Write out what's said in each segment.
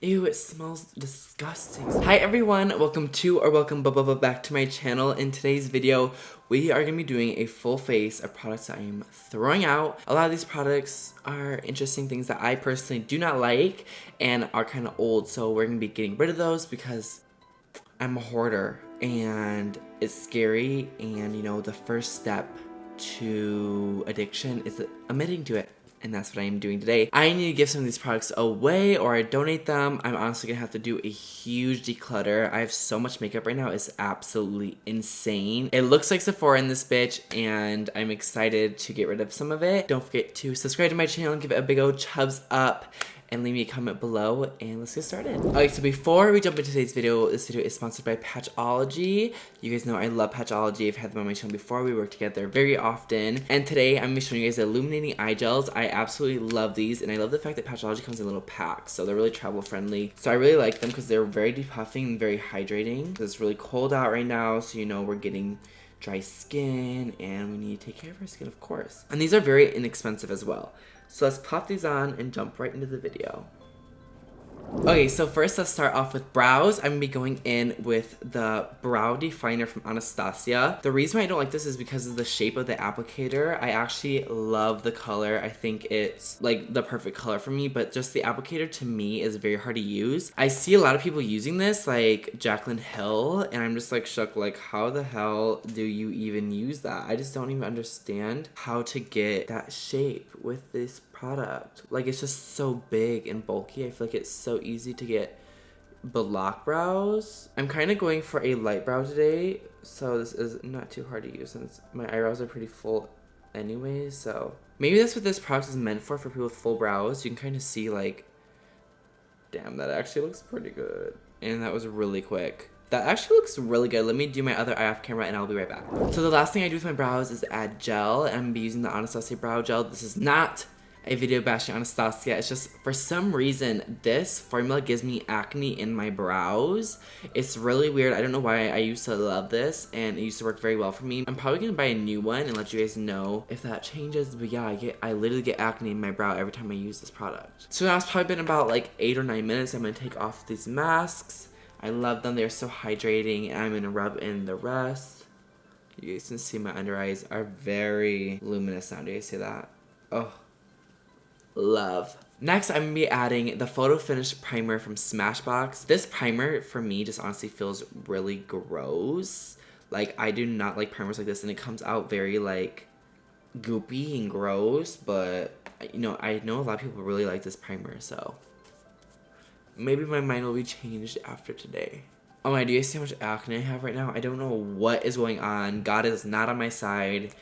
Ew, it smells disgusting. Hi everyone, welcome back to my channel. In today's video, we are going to be doing a full face of products that I am throwing out. A lot of these products are interesting things that I personally do not like and are kind of old, so we're going to be getting rid of those because I'm a hoarder and it's scary, and you know, the first step to addiction is admitting to it. And that's what I am doing today. I need to give some of these products away or I donate them. I'm honestly gonna have to do a huge declutter. I have so much makeup right now, it's absolutely insane. It looks like Sephora in this bitch, and I'm excited to get rid of some of it. Don't forget to subscribe to my channel and give it a big old chubs up. And leave me a comment below, and let's get started. Okay, so before we jump into today's video, this video is sponsored by Patchology. You guys know I love Patchology. I've had them on my channel before. We work together very often. And today, I'm going to be showing you guys the illuminating eye gels. I absolutely love these, and I love the fact that Patchology comes in little packs, so they're really travel friendly. So I really like them because they're very depuffing and very hydrating. It's really cold out right now, so you know we're getting dry skin, and we need to take care of our skin, of course. And these are very inexpensive as well. So let's pop these on and jump right into the video. Okay, so first let's start off with brows. I'm gonna be going in with the brow definer from Anastasia. The reason why I don't like this is because of the shape of the applicator. I actually love the color. I think it's like the perfect color for me, but just the applicator to me is very hard to use. I see a lot of people using this, like Jaclyn Hill, and I'm just like shook, like how the hell do you even use that? I just don't even understand how to get that shape with this product. Like, it's just so big and bulky. I feel like it's so easy to get block brows. I'm kind of going for a light brow today, so this is not too hard to use since my eyebrows are pretty full anyway. So maybe that's what this product is meant for people with full brows. You can kind of see, like, damn, that actually looks pretty good, and that was really quick. That actually looks really good. Let me do my other eye off camera and I'll be right back. So the last thing I do with my brows is add gel, and I'm gonna be using the Anastasia brow gel. This is not a video bashing Anastasia. It's just, for some reason, this formula gives me acne in my brows. It's really weird. I don't know why. I used to love this and it used to work very well for me. I'm probably gonna buy a new one and let you guys know if that changes. But yeah, I literally get acne in my brow every time I use this product. So now it's probably been about like 8 or 9 minutes. I'm gonna take off these masks. I love them. They're so hydrating, and I'm gonna rub in the rest. You guys can see my under eyes are very luminous now. Do you guys see that? Oh, love. Next, I'm gonna be adding the Photo Finish Primer from Smashbox. This primer, for me, just honestly feels really gross. Like, I do not like primers like this, and it comes out very, like, goopy and gross, but, you know, I know a lot of people really like this primer, so maybe my mind will be changed after today. Oh my, do you guys see how much acne I have right now? I don't know what is going on. God is not on my side.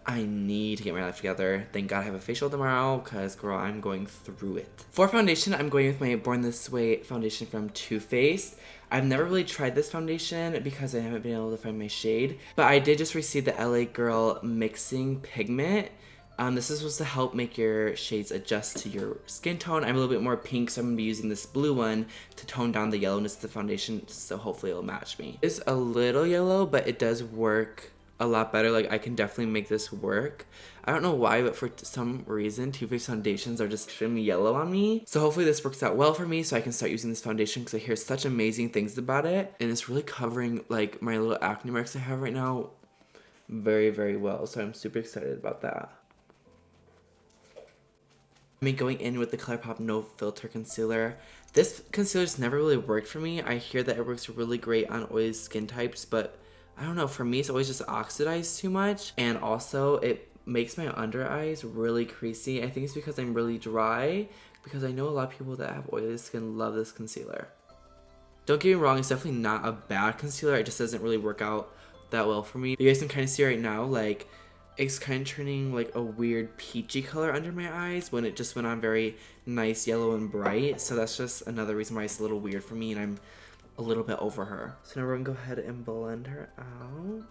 I need to get my life together. Thank God I have a facial tomorrow, because, girl, I'm going through it. For foundation, I'm going with my Born This Way foundation from Too Faced. I've never really tried this foundation because I haven't been able to find my shade, but I did just receive the LA Girl Mixing Pigment. This is supposed to help make your shades adjust to your skin tone. I'm a little bit more pink, so I'm going to be using this blue one to tone down the yellowness of the foundation, so hopefully it'll match me. It's a little yellow, but it does work a lot better. Like, I can definitely make this work. I don't know why, but for some reason, Too Faced foundations are just extremely yellow on me. So hopefully this works out well for me, so I can start using this foundation, because I hear such amazing things about it. And it's really covering, like, my little acne marks I have right now very, very well. So I'm super excited about that. I'm going in with the ColourPop No Filter Concealer. This concealer's never really worked for me. I hear that it works really great on oily skin types, but I don't know, for me it's always just oxidized too much, and also it makes my under eyes really creasy. I think it's because I'm really dry, because I know a lot of people that have oily skin love this concealer. Don't get me wrong, it's definitely not a bad concealer, it just doesn't really work out that well for me. You guys can kind of see right now, like, it's kind of turning like a weird peachy color under my eyes when it just went on very nice yellow and bright. So that's just another reason why it's a little weird for me, and I'm a little bit over her. So now we're gonna go ahead and blend her out.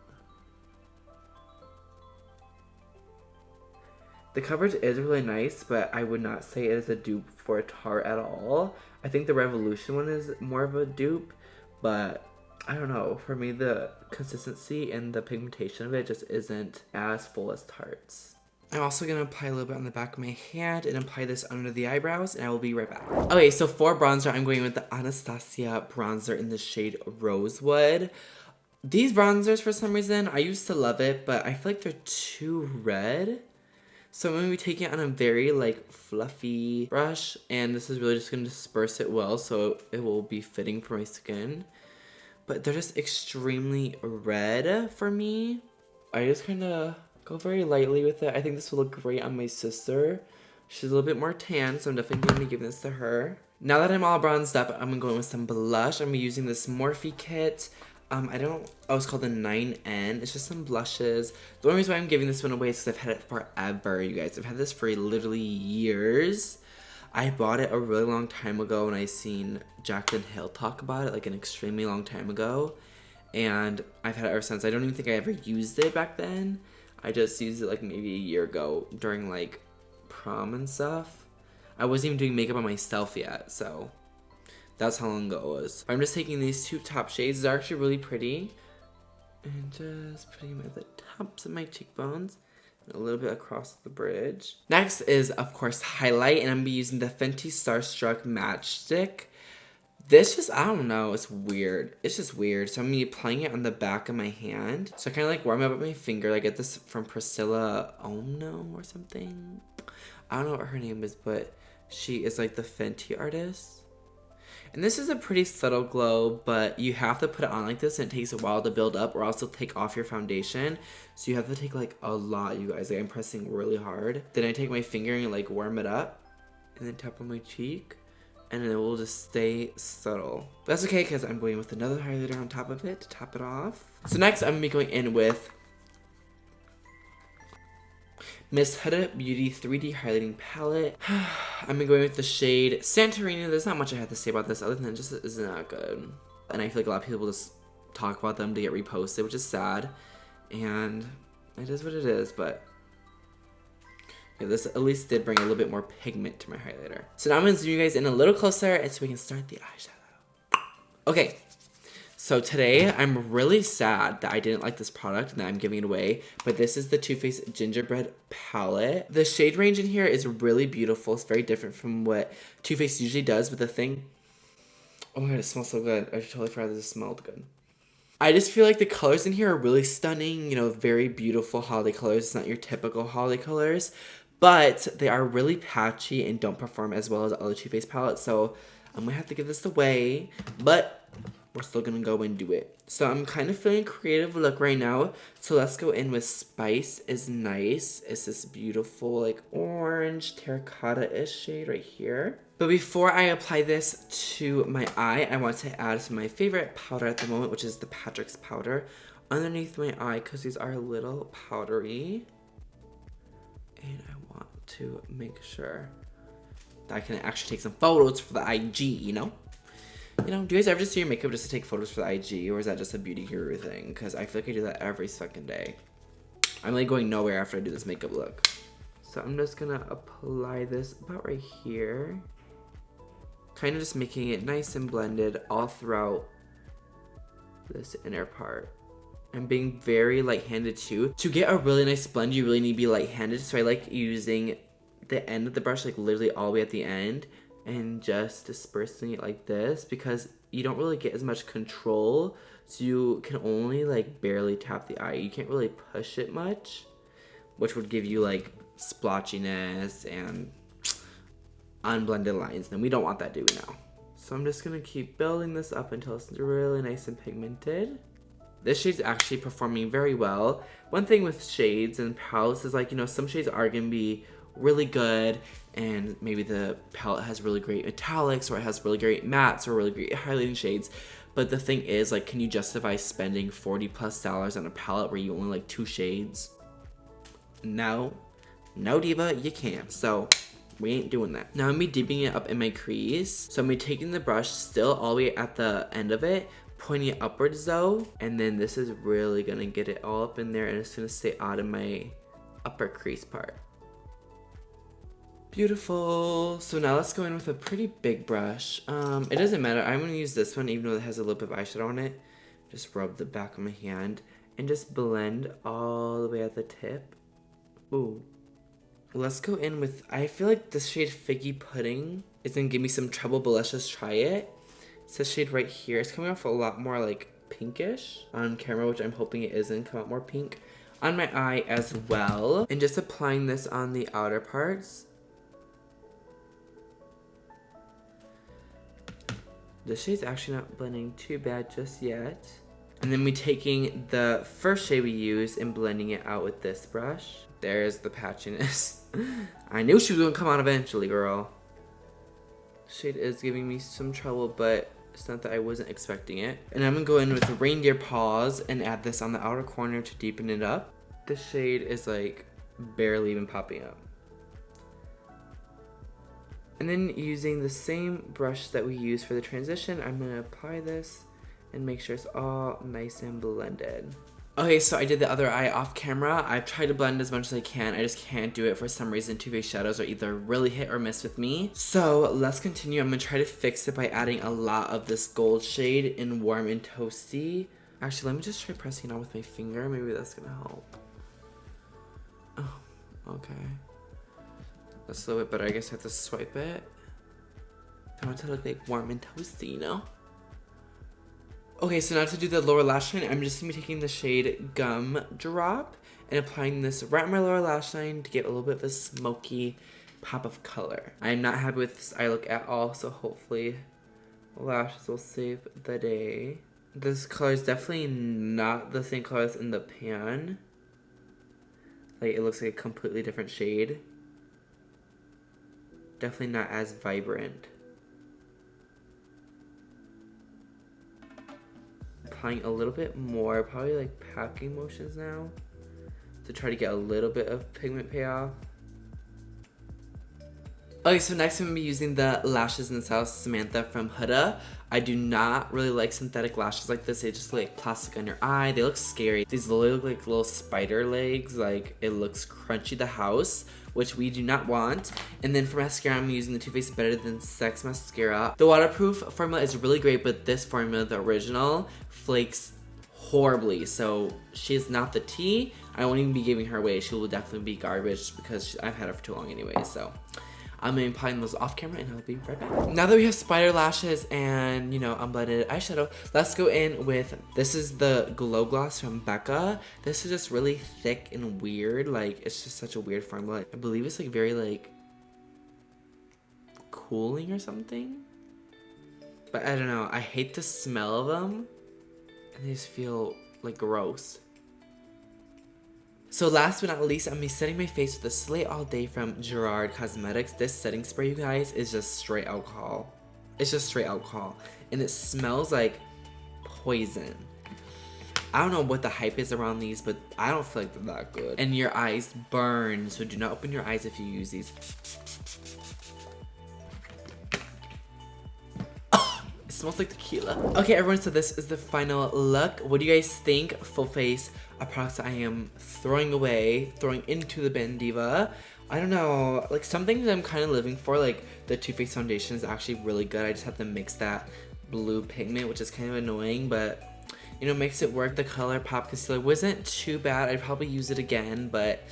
The coverage is really nice, but I would not say it is a dupe for a Tarte at all. I think the Revolution one is more of a dupe, but I don't know, for me the consistency and the pigmentation of it just isn't as full as Tarte's. I'm also going to apply a little bit on the back of my hand and apply this under the eyebrows, and I will be right back. Okay, so for bronzer, I'm going with the Anastasia bronzer in the shade Rosewood. These bronzers, for some reason, I used to love it, but I feel like they're too red. So I'm going to be taking it on a very, like, fluffy brush, and this is really just going to disperse it well so it will be fitting for my skin. But they're just extremely red for me. I just kind of go very lightly with it. I think this will look great on my sister. She's a little bit more tan, so I'm definitely going to be giving this to her. Now that I'm all bronzed up, I'm going to go in with some blush. I'm going to be using this Morphe kit. It's called the 9N. It's just some blushes. The only reason why I'm giving this one away is because I've had it forever, you guys. I've had this for literally years. I bought it a really long time ago when I seen Jaclyn Hill talk about it, like an extremely long time ago. And I've had it ever since. I don't even think I ever used it back then. I just used it like maybe a year ago during like prom and stuff. I wasn't even doing makeup on myself yet, so that's how long ago it was. I'm just taking these two top shades. They're actually really pretty. And just putting them at the tops of my cheekbones. And a little bit across the bridge. Next is, of course, highlight. And I'm going to be using the Fenty Starstruck Matchstick. This just, I don't know, it's weird. It's just weird. So I'm going to be applying it on the back of my hand. So I kind of like warm up my finger. I get this from Priscilla Ono or something. I don't know what her name is, but she is like the Fenty artist. And this is a pretty subtle glow, but you have to put it on like this, and it takes a while to build up or else it'll take off your foundation. So you have to take like a lot, you guys. Like, I'm pressing really hard. Then I take my finger and like warm it up and then tap on my cheek, and it will just stay subtle. But that's okay because I'm going with another highlighter on top of it to top it off. So next I'm going to be going in with Miss Huda Beauty 3D Highlighting Palette. I'm going with the shade Santorini. There's not much I have to say about this other than it just is not good. And I feel like a lot of people just talk about them to get reposted, which is sad. And it is what it is, but yeah, this at least did bring a little bit more pigment to my highlighter. So now I'm going to zoom you guys in a little closer and so we can start the eyeshadow. Okay. So today, I'm really sad that I didn't like this product and that I'm giving it away, but this is the Too Faced Gingerbread Palette. The shade range in here is really beautiful. It's very different from what Too Faced usually does, but the thing, oh my god, it smells so good. I totally forgot that it smelled good. I just feel like the colors in here are really stunning, you know, very beautiful holiday colors. It's not your typical holiday colors, but they are really patchy and don't perform as well as other Too Faced palettes, so I'm gonna have to give this away, but we're still gonna go and do it. So I'm kind of feeling a creative look right now. So let's go in with Spice is Nice. It's this beautiful like orange terracotta-ish shade right here. But before I apply this to my eye, I want to add some of my favorite powder at the moment, which is the Patrick's powder, underneath my eye because these are a little powdery. And I want to make sure that I can actually take some photos for the IG, you know? You know, do you guys ever just do your makeup just to take photos for the IG, or is that just a beauty guru thing? Because I feel like I do that every second day. I'm like going nowhere after I do this makeup look. So I'm just gonna apply this about right here. Kind of just making it nice and blended all throughout this inner part. I'm being very light-handed too. To get a really nice blend, you really need to be light-handed. So I like using the end of the brush, like literally all the way at the end, and just dispersing it like this because you don't really get as much control, so you can only like barely tap the eye. You can't really push it much, which would give you like splotchiness and unblended lines, and we don't want that, do we now? So I'm just gonna keep building this up until it's really nice and pigmented. This shade's actually performing very well. One thing with shades and palettes is like, you know, some shades are gonna be really good and maybe the palette has really great metallics or it has really great mattes or really great highlighting shades, but the thing is, like, can you justify spending $40+ on a palette where you only like 2 shades? No diva, you can't. So we ain't doing that. Now I'm gonna be dipping it up in my crease. So I'm gonna be taking the brush still all the way at the end of it, pointing it upwards though, and then this is really gonna get it all up in there and it's gonna stay out of my upper crease part. Beautiful. So now let's go in with a pretty big brush. It doesn't matter. I'm going to use this one even though it has a little bit of eyeshadow on it. Just rub the back of my hand and just blend all the way at the tip. Ooh. Let's go in with, I feel like the shade Figgy Pudding is gonna give me some trouble, but let's just try it. It's the shade right here. It's coming off a lot more like pinkish on camera, which I'm hoping it isn't come out more pink on my eye as well. And just applying this on the outer parts. The shade's actually not blending too bad just yet. And then we taking the first shade we used and blending it out with this brush. There's the patchiness. I knew she was gonna come out eventually, girl. Shade is giving me some trouble, but it's not that I wasn't expecting it. And I'm gonna go in with Reindeer Paws and add this on the outer corner to deepen it up. The shade is like barely even popping up. And then using the same brush that we used for the transition, I'm gonna apply this and make sure it's all nice and blended. Okay, so I did the other eye off camera. I've tried to blend as much as I can. I just can't do it for some reason. Too Faced shadows are either really hit or miss with me. So let's continue. I'm gonna try to fix it by adding a lot of this gold shade in Warm and Toasty. Actually, let me just try pressing it on with my finger. Maybe that's gonna help. Oh, okay. That's a little bit better. I guess I have to swipe it. I want it to look like Warm and Toasty, you know? Okay, so now to do the lower lash line, I'm just going to be taking the shade Gum Drop and applying this right on my lower lash line to get a little bit of a smoky pop of color. I'm not happy with this eye look at all, so hopefully lashes will save the day. This color is definitely not the same color as in the pan. Like, it looks like a completely different shade. Definitely not as vibrant. Applying a little bit more, probably like packing motions now, to try to get a little bit of pigment payoff. Okay, so next I'm going to be using the Lashes in Style Samantha from Huda. I do not really like synthetic lashes like this. They just look like plastic on your eye. They look scary. These look like little spider legs. Like, it looks crunchy the house, which we do not want. And then for mascara, I'm using the Too Faced Better Than Sex mascara. The waterproof formula is really great, but this formula, the original, flakes horribly. So she is not the tea. I won't even be giving her away. She will definitely be garbage because I've had her for too long anyway. So I'm gonna be applying those off camera and I'll be right back. Now that we have spider lashes and, you know, unblended eyeshadow, let's go in with, this is the Glow Gloss from Becca. This is just really thick and weird. Like, it's just such a weird formula. I believe it's like very like cooling or something. But I don't know, I hate the smell of them. And they just feel like gross. So last but not least, I'm going to be setting my face with the Slay All Day from Gerard Cosmetics. This setting spray, you guys, is just straight alcohol. It's just straight alcohol. And it smells like poison. I don't know what the hype is around these, but I don't feel like they're that good. And your eyes burn, so do not open your eyes if you use these. It smells like tequila. Okay, everyone, so this is the final look. What do you guys think? Full face, a product that I am throwing away, throwing into the bin diva. I don't know, like something that I'm kind of living for, like the Too Faced foundation is actually really good. I just have to mix that blue pigment, which is kind of annoying, but you know, makes it work. The ColourPop concealer wasn't too bad. I'd probably use it again, but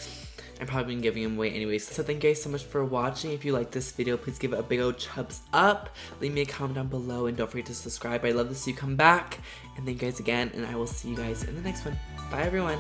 I'm probably been giving them away anyways. So thank you guys so much for watching. If you like this video, please give it a big old chubs up. Leave me a comment down below and don't forget to subscribe. I'd love to see you come back. And thank you guys again, and I will see you guys in the next one. Bye, everyone.